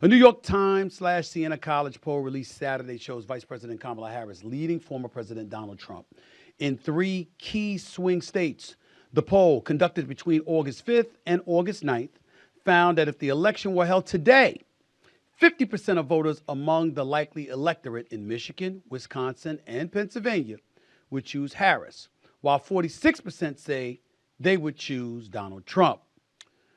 A New York Times / Siena College poll released Saturday shows Vice President Kamala Harris leading former President Donald Trump in 3 key swing states. The poll, conducted between August 5th and August 9th, found that if the election were held today, 50% of voters among the likely electorate in Michigan, Wisconsin, and Pennsylvania would choose Harris, while 46% say they would choose Donald Trump.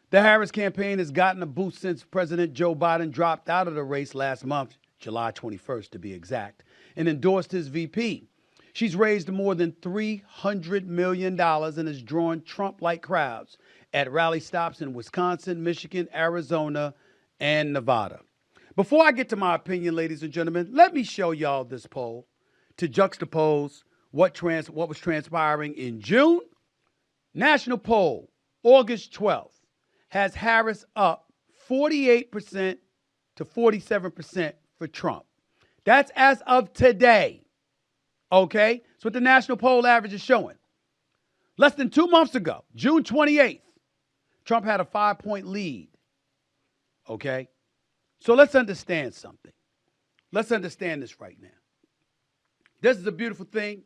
The Harris campaign has gotten a boost since President Joe Biden dropped out of the race last month, July 21st to be exact, and endorsed his VP. She's raised more than $300 million and has drawn Trump-like crowds at rally stops in Wisconsin, Michigan, Arizona, and Nevada. Before I get to my opinion, ladies and gentlemen, let me show y'all this poll to juxtapose what was transpiring in June. National poll, August 12th, has Harris up 48% to 47% for Trump. That's as of today. Okay? That's what the national poll average is showing. Less than 2 months ago, June 28th, Trump had a 5-point lead. Okay? So let's understand something. Let's understand this right now. This is a beautiful thing.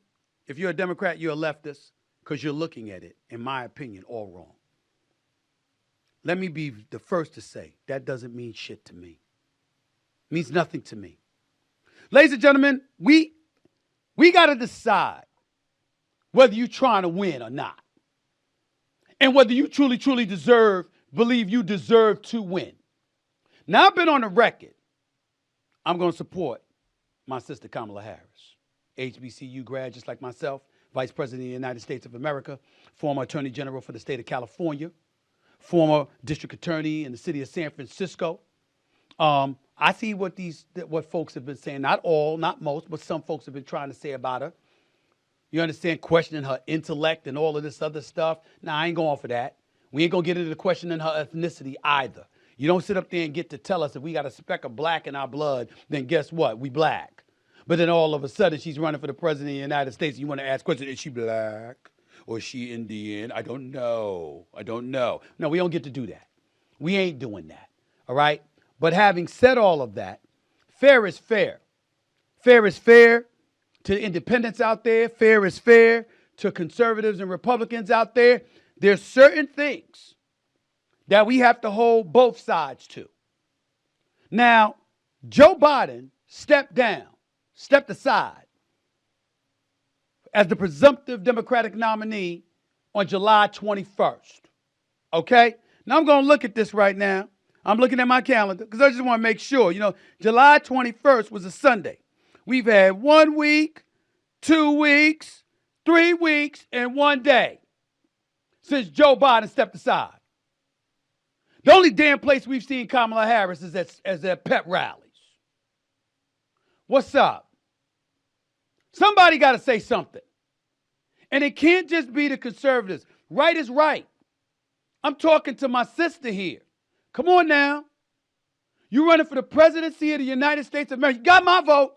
If you're a Democrat, you're a leftist, because you're looking at it, in my opinion, all wrong. Let me be the first to say that doesn't mean shit to me. It means nothing to me. Ladies and gentlemen, we got to decide whether you're trying to win or not. And whether you truly believe you deserve to win. Now, I've been on the record. I'm going to support my sister Kamala Harris, HBCU grad just like myself, Vice President of the United States of America, former Attorney General for the state of California, former district attorney in the city of San Francisco. I see what folks have been saying. Not all, not most, but some folks have been trying to say about her. You understand? Questioning her intellect and all of this other stuff. Now, I ain't going for that. We ain't going to get into the questioning her ethnicity either. You don't sit up there and get to tell us if we got a speck of black in our blood, then guess what? We black. But then all of a sudden, she's running for the president of the United States. You want to ask questions, is she black? Or is she Indian? I don't know. No, we don't get to do that. We ain't doing that. All right? But having said all of that, fair is fair. Fair is fair to independents out there. Fair is fair to conservatives and Republicans out there. There's certain things that we have to hold both sides to. Now, Joe Biden stepped aside as the presumptive Democratic nominee on July 21st. Okay? Now I'm going to look at this right now. I'm looking at my calendar because I just want to make sure. July 21st was a Sunday. We've had 1 week, 2 weeks, 3 weeks, and 1 day since Joe Biden stepped aside. The only damn place we've seen Kamala Harris is at pep rallies. What's up? Somebody got to say something. And it can't just be the conservatives. Right is right. I'm talking to my sister here. Come on now. You running for the presidency of the United States of America. You got my vote.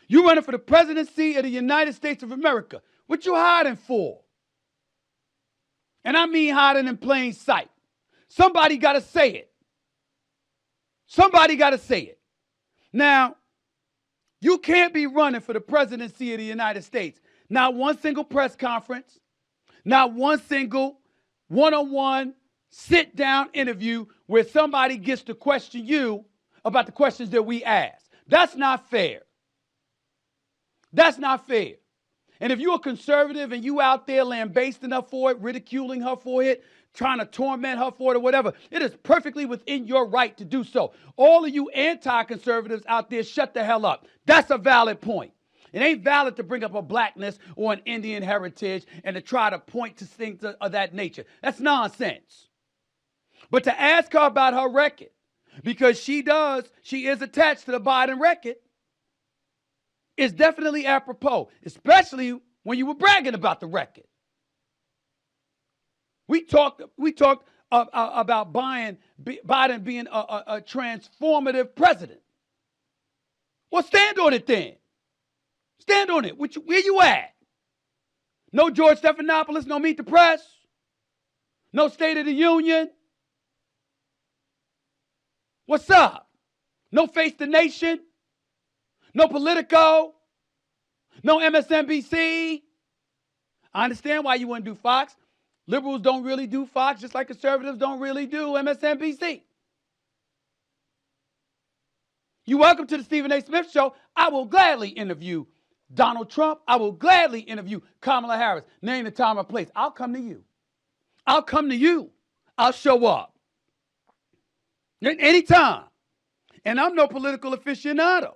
You running for the presidency of the United States of America. What you hiding for? And I mean hiding in plain sight. Somebody got to say it. Somebody got to say it. Now, you can't be running for the presidency of the United States. Not one single press conference, not one single one-on-one sit-down interview where somebody gets to question you about the questions that we ask. That's not fair. That's not fair. And if you're a conservative and you out there lambasting her for it, ridiculing her for it, trying to torment her for it or whatever, it is perfectly within your right to do so. All of you anti-conservatives out there, shut the hell up. That's a valid point. It ain't valid to bring up a blackness or an Indian heritage and to try to point to things of that nature. That's nonsense. But to ask her about her record, because she is attached to the Biden record, is definitely apropos, especially when you were bragging about the record. We talked about Biden being a transformative president. Well, stand on it then. Stand on it. Where you at? No George Stephanopoulos, no Meet the Press, no State of the Union. What's up? No Face the Nation, no Politico, no MSNBC. I understand why you wouldn't do Fox. Liberals don't really do Fox, just like conservatives don't really do MSNBC. You're welcome to the Stephen A. Smith Show. I will gladly interview Donald Trump. I will gladly interview Kamala Harris. Name the time or place. I'll come to you. I'll come to you. I'll show up. Anytime. And I'm no political aficionado.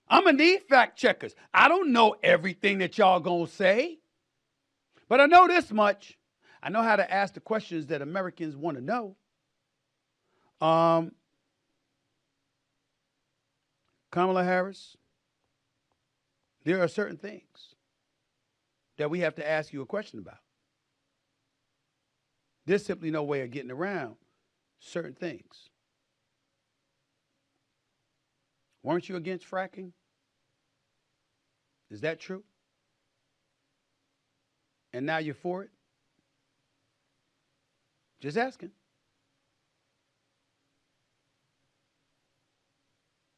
I'm going to need fact checkers. I don't know everything that y'all going to say. But I know this much. I know how to ask the questions that Americans want to know. Kamala Harris, there are certain things that we have to ask you a question about. There's simply no way of getting around certain things. Weren't you against fracking? Is that true? And now you're for it? Just asking.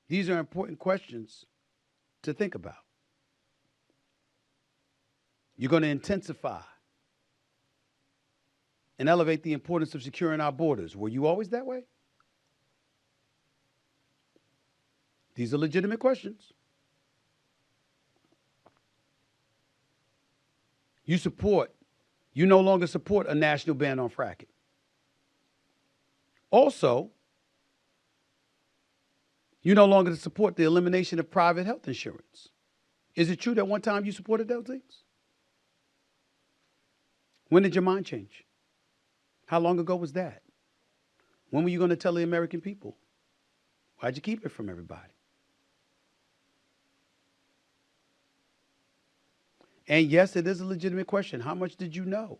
These are important questions to think about. You're going to intensify and elevate the importance of securing our borders. Were you always that way? These are legitimate questions. You no longer support a national ban on fracking. Also, you no longer support the elimination of private health insurance. Is it true that one time you supported those things? When did your mind change? How long ago was that? When were you going to tell the American people? Why'd you keep it from everybody? And yes, it is a legitimate question. How much did you know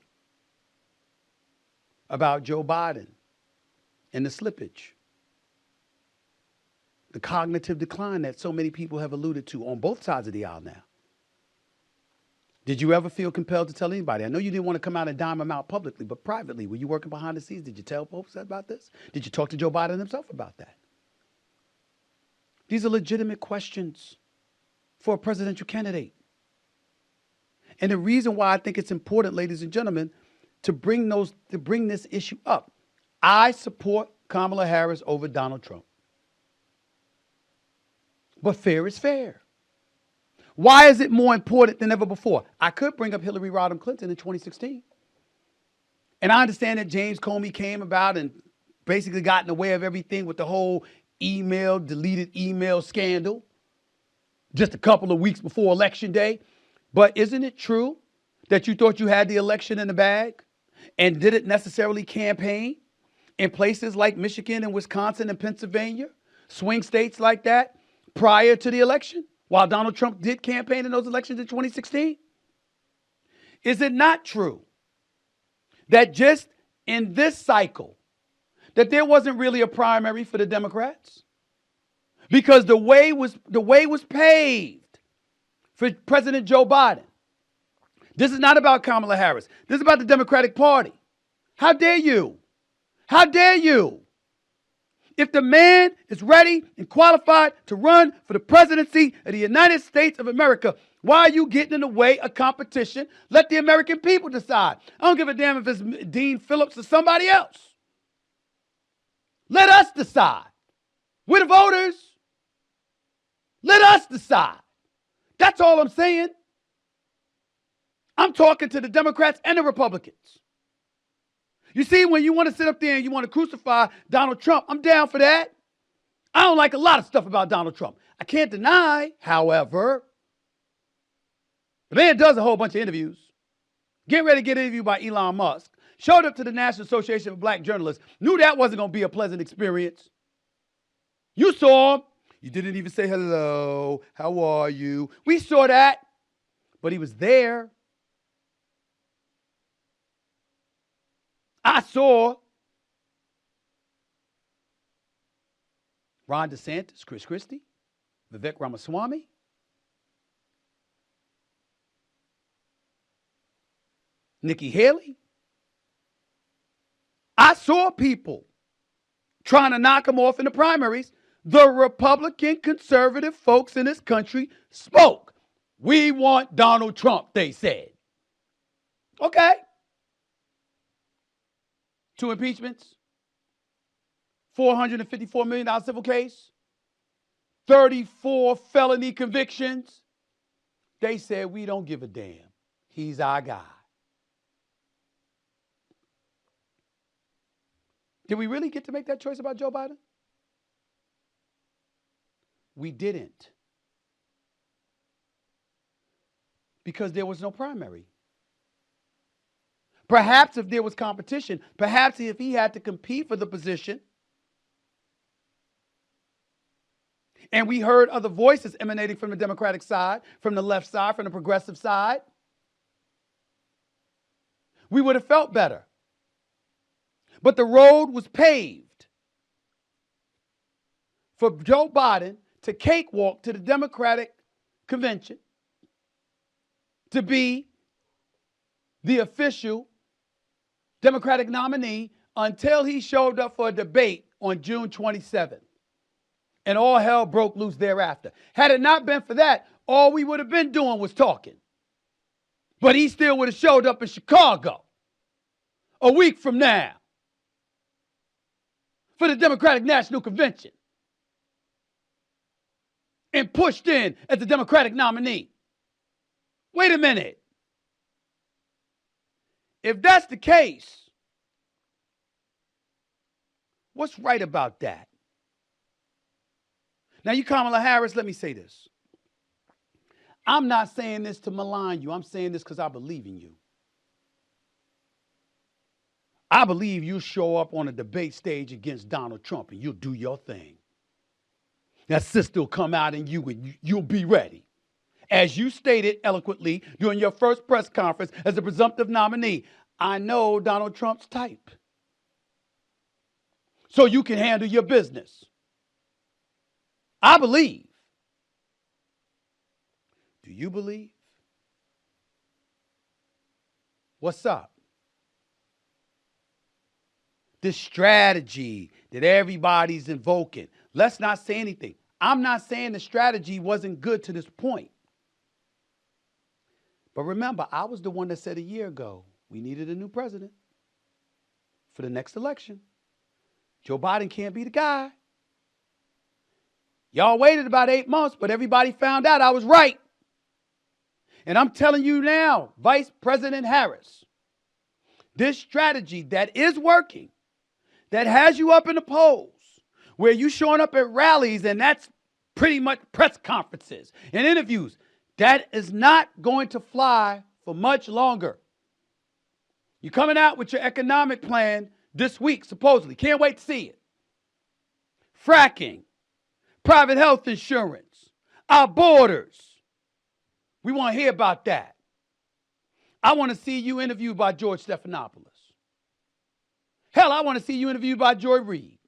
about Joe Biden and the slippage? The cognitive decline that so many people have alluded to on both sides of the aisle now. Did you ever feel compelled to tell anybody? I know you didn't want to come out and dime them out publicly, but privately, were you working behind the scenes? Did you tell folks about this? Did you talk to Joe Biden himself about that? These are legitimate questions for a presidential candidate. And the reason why I think it's important, ladies and gentlemen, to bring this issue up. I support Kamala Harris over Donald Trump. But fair is fair. Why is it more important than ever before? I could bring up Hillary Rodham Clinton in 2016. And I understand that James Comey came about and basically got in the way of everything with the whole deleted email scandal just a couple of weeks before Election Day. But isn't it true that you thought you had the election in the bag and didn't necessarily campaign in places like Michigan and Wisconsin and Pennsylvania, swing states like that, prior to the election, while Donald Trump did campaign in those elections in 2016? Is it not true that just in this cycle, that there wasn't really a primary for the Democrats? Because the way was paved for President Joe Biden. This is not about Kamala Harris. This is about the Democratic Party. How dare you? How dare you? If the man is ready and qualified to run for the presidency of the United States of America, why are you getting in the way of competition? Let the American people decide. I don't give a damn if it's Dean Phillips or somebody else. Let us decide. We're the voters. Let us decide. That's all I'm saying. I'm talking to the Democrats and the Republicans. You see, when you want to sit up there and you want to crucify Donald Trump, I'm down for that. I don't like a lot of stuff about Donald Trump. I can't deny, however, the man does a whole bunch of interviews. Getting ready to get interviewed by Elon Musk. Showed up to the National Association of Black Journalists. Knew that wasn't going to be a pleasant experience. You saw him. You didn't even say hello. How are you? We saw that. But he was there. I saw Ron DeSantis, Chris Christie, Vivek Ramaswamy. Nikki Haley. I saw people trying to knock him off in the primaries, the Republican conservative folks in this country spoke. We want Donald Trump, they said. Okay. 2 impeachments, $454 million civil case, 34 felony convictions. They said, we don't give a damn. He's our guy. Did we really get to make that choice about Joe Biden? We didn't. Because there was no primary. Perhaps if there was competition, perhaps if he had to compete for the position, and we heard other voices emanating from the Democratic side, from the left side, from the progressive side, we would have felt better. But the road was paved for Joe Biden to cakewalk to the Democratic convention to be the official Democratic nominee until he showed up for a debate on June 27th. And all hell broke loose thereafter. Had it not been for that, all we would have been doing was talking. But he still would have showed up in Chicago a week from now for the Democratic National Convention and pushed in as the Democratic nominee. Wait a minute. If that's the case, what's right about that? Now, you Kamala Harris, let me say this. I'm not saying this to malign you. I'm saying this because I believe in you. I believe you show up on a debate stage against Donald Trump and you'll do your thing. That sister will come out and you'll be ready. As you stated eloquently during your first press conference as a presumptive nominee, I know Donald Trump's type. So you can handle your business. I believe. Do you believe? What's up? This strategy that everybody's invoking. Let's not say anything. I'm not saying the strategy wasn't good to this point. But remember, I was the one that said a year ago, we needed a new president for the next election. Joe Biden can't be the guy. Y'all waited about 8 months, but everybody found out I was right. And I'm telling you now, Vice President Harris, this strategy that is working, that has you up in the polls, where you showing up at rallies and that's pretty much press conferences and interviews, that is not going to fly for much longer. You're coming out with your economic plan this week, supposedly. Can't wait to see it. Fracking, private health insurance, our borders. We want to hear about that. I want to see you interviewed by George Stephanopoulos. Hell, I want to see you interviewed by Joy Reid.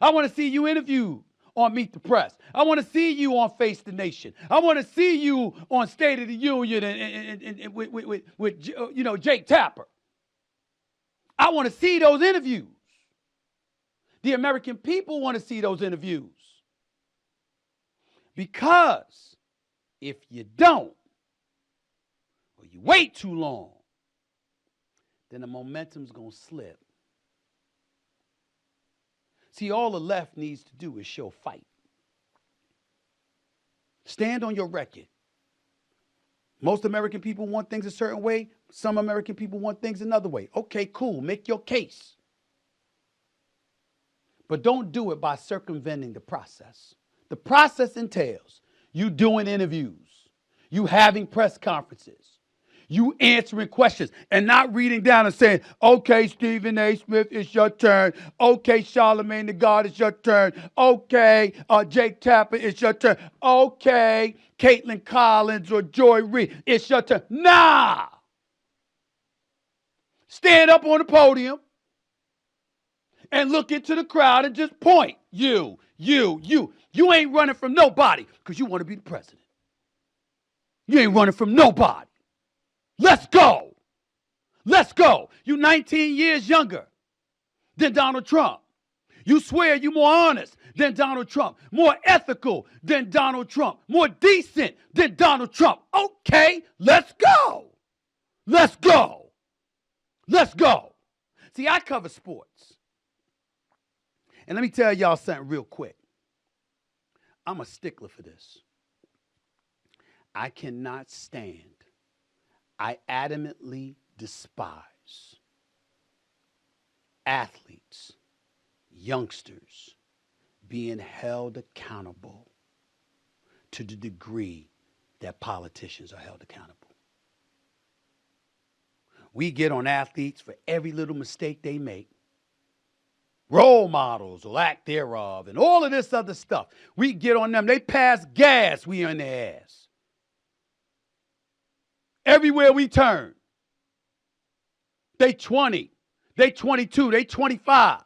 I want to see you interviewed on Meet the Press. I want to see you on Face the Nation. I want to see you on State of the Union and with Jake Tapper. I want to see those interviews. The American people want to see those interviews. Because if you don't, or you wait too long, then the momentum's going to slip. See, all the left needs to do is show fight. Stand on your record. Most American people want things a certain way. Some American people want things another way. Okay, cool. Make your case. But don't do it by circumventing the process. The process entails you doing interviews, you having press conferences, you answering questions and not reading down and saying, okay, Stephen A. Smith, it's your turn. Okay, Charlamagne the God, it's your turn. Okay, Jake Tapper, it's your turn. Okay, Caitlin Collins or Joy Reid, it's your turn. Nah! Stand up on the podium and look into the crowd and just point. You. You ain't running from nobody because you want to be the president. You ain't running from nobody. Let's go. Let's go. You 19 years younger than Donald Trump. You swear you're more honest than Donald Trump, more ethical than Donald Trump, more decent than Donald Trump. Okay, let's go. Let's go. Let's go. See, I cover sports. And let me tell y'all something real quick. I'm a stickler for this. I cannot stand, I adamantly despise athletes, youngsters being held accountable to the degree that politicians are held accountable. We get on athletes for every little mistake they make. Role models or lack thereof, and all of this other stuff. We get on them. They pass gas, we on their ass. Everywhere we turn. They 20, they 22, they 25.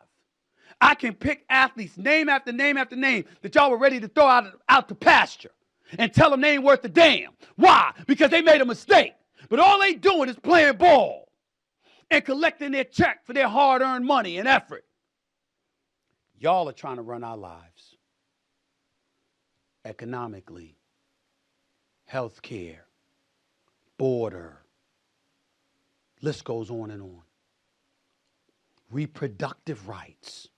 I can pick athletes, name after name after name, that y'all were ready to throw out to pasture and tell them they ain't worth a damn. Why? Because they made a mistake. But all they doing is playing ball and collecting their check for their hard-earned money and effort. Y'all are trying to run our lives economically, healthcare, border. List goes on and on. Reproductive rights.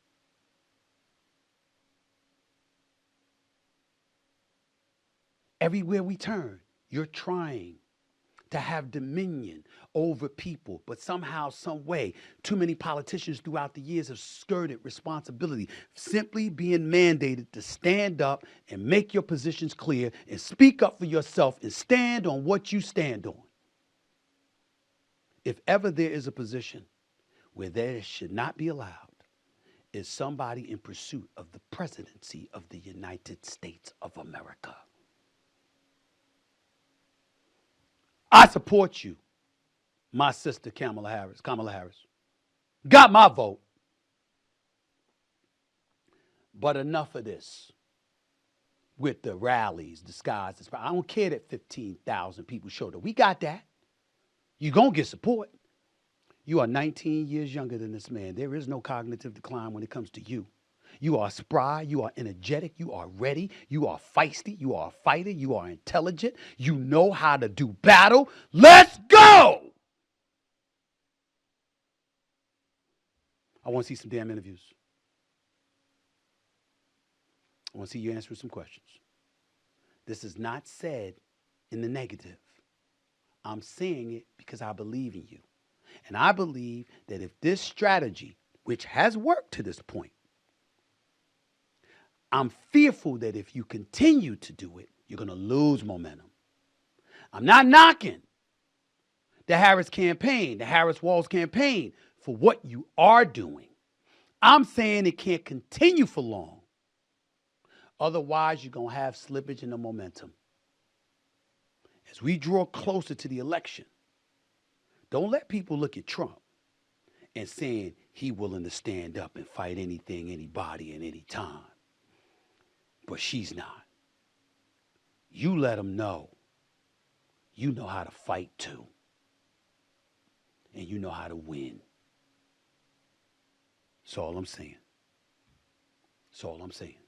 Everywhere we turn, you're trying to have dominion over people, but somehow, some way, too many politicians throughout the years have skirted responsibility, simply being mandated to stand up and make your positions clear and speak up for yourself and stand on what you stand on. If ever there is a position where there should not be allowed, is somebody in pursuit of the presidency of the United States of America. I support you, my sister Kamala Harris. Got my vote. But enough of this with the rallies disguised as, I don't care that 15,000 people showed up. We got that. You're going to get support. You are 19 years younger than this man. There is no cognitive decline when it comes to you. You are spry, you are energetic, you are ready, you are feisty, you are a fighter, you are intelligent, you know how to do battle. Let's go! I want to see some damn interviews. I want to see you answer some questions. This is not said in the negative. I'm saying it because I believe in you. And I believe that if this strategy, which has worked to this point, I'm fearful that if you continue to do it, you're going to lose momentum. I'm not knocking the Harris campaign, the Harris-Walz campaign, for what you are doing. I'm saying it can't continue for long. Otherwise, you're going to have slippage in the momentum. As we draw closer to the election, don't let people look at Trump and saying he willing to stand up and fight anything, anybody, at any time. But she's not. You let them know you know how to fight too. And you know how to win. That's all I'm saying. That's all I'm saying.